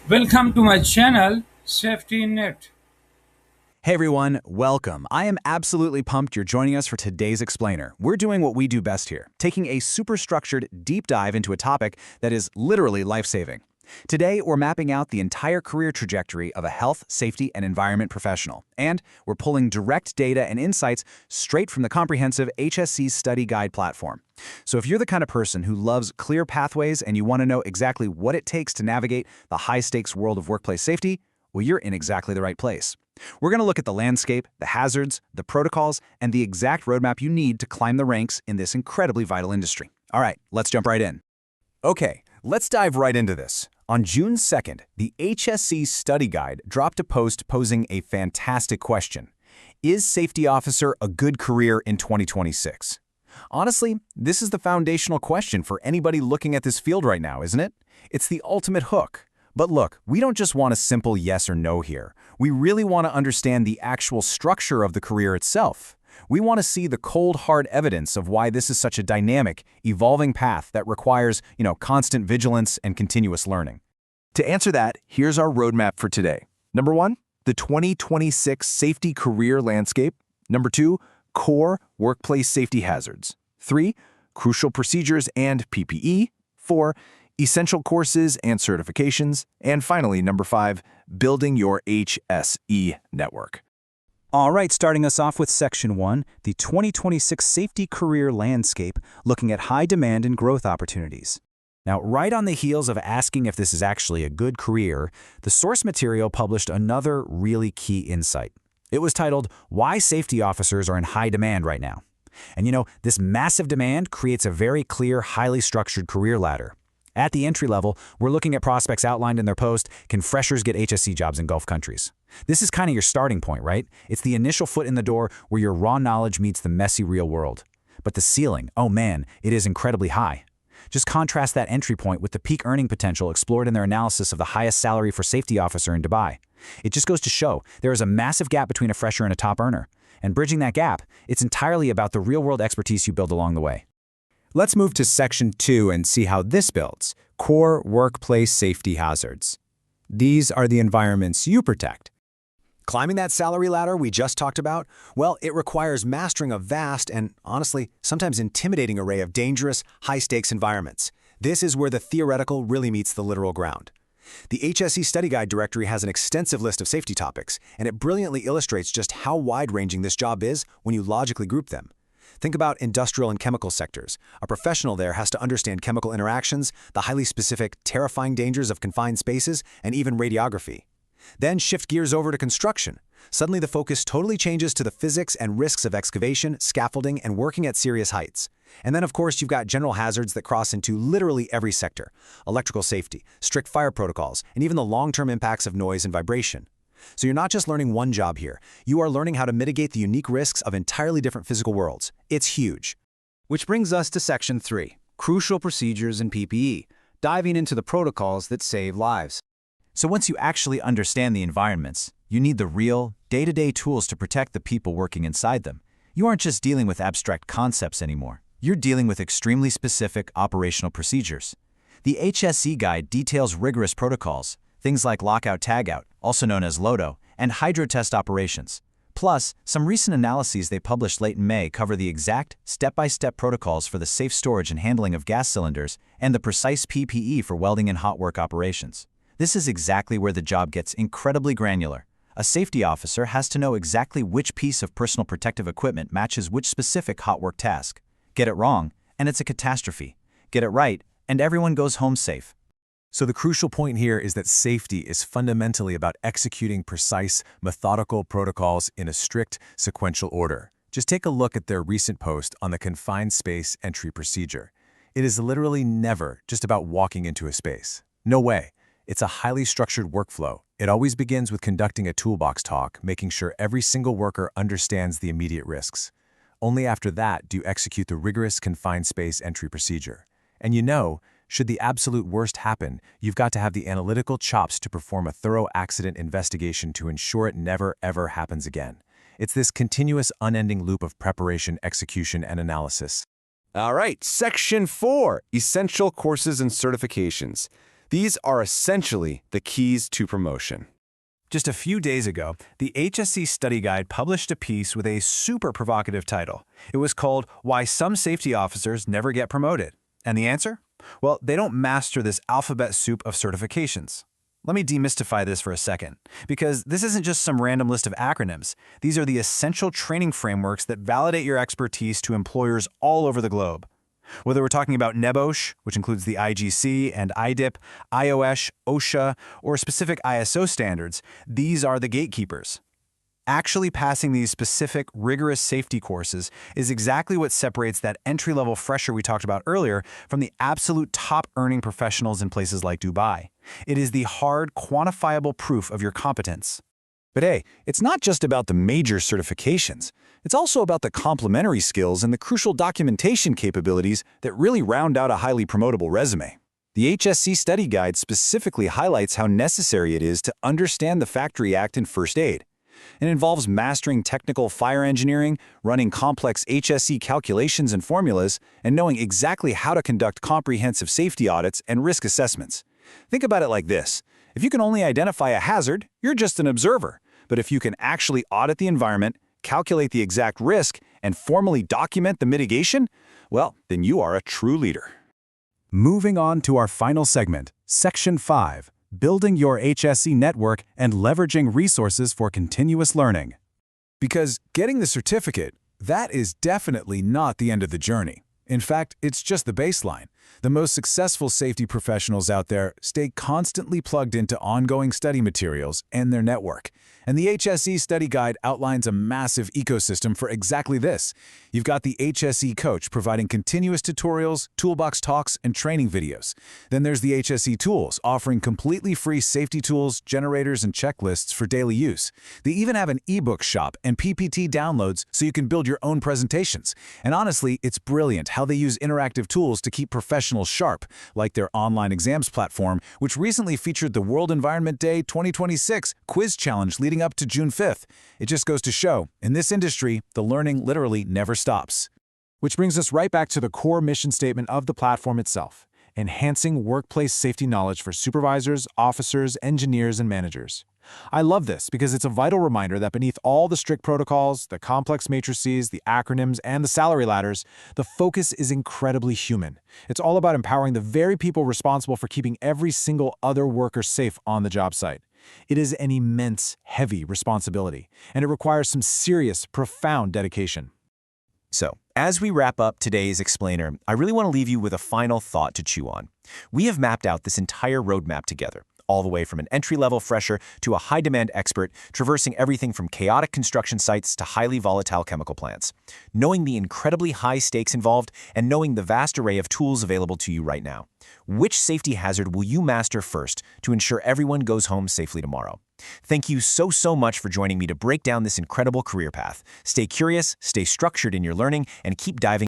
Welcome to my channel, Safety Net. Hey everyone, welcome. I am absolutely pumped you're joining us for today's explainer. We're doing what we do best here, taking a super structured deep dive into a topic that is literally life-saving. Today, we're mapping out the entire career trajectory of a health, safety, and environment professional. And we're pulling direct data and insights straight from the comprehensive HSE Study Guide platform. So if you're the kind of person who loves clear pathways and you want to know exactly what it takes to navigate the high-stakes world of workplace safety, well, you're in exactly the right place. We're going to look at the landscape, the hazards, the protocols, and the exact roadmap you need to climb the ranks in this incredibly vital industry. All right, let's jump right in. Okay, let's dive right into this. On June 2nd, the HSE Study Guide dropped a post posing a fantastic question. Is safety officer a good career in 2026? Honestly, this is the foundational question for anybody looking at this field right now, isn't it? It's the ultimate hook. But look, we don't just want a simple yes or no here. We really want to understand the actual structure of the career itself. We want to see the cold, hard evidence of why this is such a dynamic, evolving path that requires, constant vigilance and continuous learning. To answer that, here's our roadmap for today. Number 1, the 2026 safety career landscape. Number 2, core workplace safety hazards. 3, crucial procedures and PPE. 4, essential courses and certifications. And finally, number 5, building your HSE network. All right, starting us off with Section 1, the 2026 Safety Career Landscape, looking at high demand and growth opportunities. Now, right on the heels of asking if this is actually a good career, the source material published another really key insight. It was titled, Why Safety Officers Are in High Demand Right Now. And this massive demand creates a very clear, highly structured career ladder. At the entry level, we're looking at prospects outlined in their post, can freshers get HSE jobs in Gulf countries? This is kind of your starting point, right? It's the initial foot in the door where your raw knowledge meets the messy real world. But the ceiling, oh man, it is incredibly high. Just contrast that entry point with the peak earning potential explored in their analysis of the highest salary for safety officer in Dubai. It just goes to show there is a massive gap between a fresher and a top earner. And bridging that gap, it's entirely about the real-world expertise you build along the way. Let's move to Section 2 and see how this builds. Core workplace safety hazards. These are the environments you protect. Climbing that salary ladder we just talked about, well, it requires mastering a vast and, honestly, sometimes intimidating array of dangerous, high-stakes environments. This is where the theoretical really meets the literal ground. The HSE Study Guide directory has an extensive list of safety topics, and it brilliantly illustrates just how wide-ranging this job is when you logically group them. Think about industrial and chemical sectors. A professional there has to understand chemical interactions, the highly specific, terrifying dangers of confined spaces, and even radiography. Then shift gears over to construction. Suddenly the focus totally changes to the physics and risks of excavation, scaffolding, and working at serious heights. And then, of course, you've got general hazards that cross into literally every sector. Electrical safety, strict fire protocols, and even the long-term impacts of noise and vibration. So you're not just learning one job here. You are learning how to mitigate the unique risks of entirely different physical worlds. It's huge. Which brings us to Section 3, crucial procedures and PPE, diving into the protocols that save lives. So once you actually understand the environments, you need the real, day-to-day tools to protect the people working inside them. You aren't just dealing with abstract concepts anymore. You're dealing with extremely specific operational procedures. The HSE Guide details rigorous protocols, things like lockout-tagout, also known as LOTO, and hydro-test operations. Plus, some recent analyses they published late in May cover the exact, step-by-step protocols for the safe storage and handling of gas cylinders and the precise PPE for welding and hot work operations. This is exactly where the job gets incredibly granular. A safety officer has to know exactly which piece of personal protective equipment matches which specific hot work task. Get it wrong, and it's a catastrophe. Get it right, and everyone goes home safe. So the crucial point here is that safety is fundamentally about executing precise, methodical protocols in a strict, sequential order. Just take a look at their recent post on the confined space entry procedure. It is literally never just about walking into a space. No way. It's a highly structured workflow. It always begins with conducting a toolbox talk, making sure every single worker understands the immediate risks. Only after that do you execute the rigorous confined space entry procedure. And should the absolute worst happen, you've got to have the analytical chops to perform a thorough accident investigation to ensure it never, ever happens again. It's this continuous, unending loop of preparation, execution, and analysis. All right, Section 4, Essential Courses and Certifications. These are essentially the keys to promotion. Just a few days ago, the HSE Study Guide published a piece with a super provocative title. It was called Why Some Safety Officers Never Get Promoted. And the answer? Well, they don't master this alphabet soup of certifications. Let me demystify this for a second, because this isn't just some random list of acronyms. These are the essential training frameworks that validate your expertise to employers all over the globe. Whether we're talking about NEBOSH, which includes the IGC and IDIP, IOSH, OSHA, or specific ISO standards, these are the gatekeepers. Actually passing these specific, rigorous safety courses is exactly what separates that entry-level fresher we talked about earlier from the absolute top-earning professionals in places like Dubai. It is the hard, quantifiable proof of your competence. But hey, it's not just about the major certifications. It's also about the complementary skills and the crucial documentation capabilities that really round out a highly promotable resume. The HSE Study Guide specifically highlights how necessary it is to understand the Factory Act in first aid. It involves mastering technical fire engineering, running complex HSE calculations and formulas, and knowing exactly how to conduct comprehensive safety audits and risk assessments. Think about it like this. If you can only identify a hazard, you're just an observer. But if you can actually audit the environment, calculate the exact risk, and formally document the mitigation, well, then you are a true leader. Moving on to our final segment, Section 5, Building Your HSE Network and Leveraging Resources for Continuous Learning. Because getting the certificate, that is definitely not the end of the journey. In fact, it's just the baseline. The most successful safety professionals out there stay constantly plugged into ongoing study materials and their network. And the HSE Study Guide outlines a massive ecosystem for exactly this. You've got the HSE Coach providing continuous tutorials, toolbox talks, and training videos. Then there's the HSE Tools offering completely free safety tools, generators, and checklists for daily use. They even have an ebook shop and PPT downloads so you can build your own presentations. And honestly, it's brilliant how they use interactive tools to keep professionals sharp, like their online exams platform, which recently featured the World Environment Day 2026 quiz challenge leading up to June 5th. It just goes to show, in this industry, the learning literally never stops. Which brings us right back to the core mission statement of the platform itself: enhancing workplace safety knowledge for supervisors, officers, engineers, and managers. I love this because it's a vital reminder that beneath all the strict protocols, the complex matrices, the acronyms, and the salary ladders, the focus is incredibly human. It's all about empowering the very people responsible for keeping every single other worker safe on the job site. It is an immense, heavy responsibility, and it requires some serious, profound dedication. So, as we wrap up today's explainer, I really want to leave you with a final thought to chew on. We have mapped out this entire roadmap together, all the way from an entry-level fresher to a high-demand expert, traversing everything from chaotic construction sites to highly volatile chemical plants. Knowing the incredibly high stakes involved and knowing the vast array of tools available to you right now. Which safety hazard will you master first to ensure everyone goes home safely tomorrow? Thank you so much for joining me to break down this incredible career path. Stay curious, stay structured in your learning, and keep diving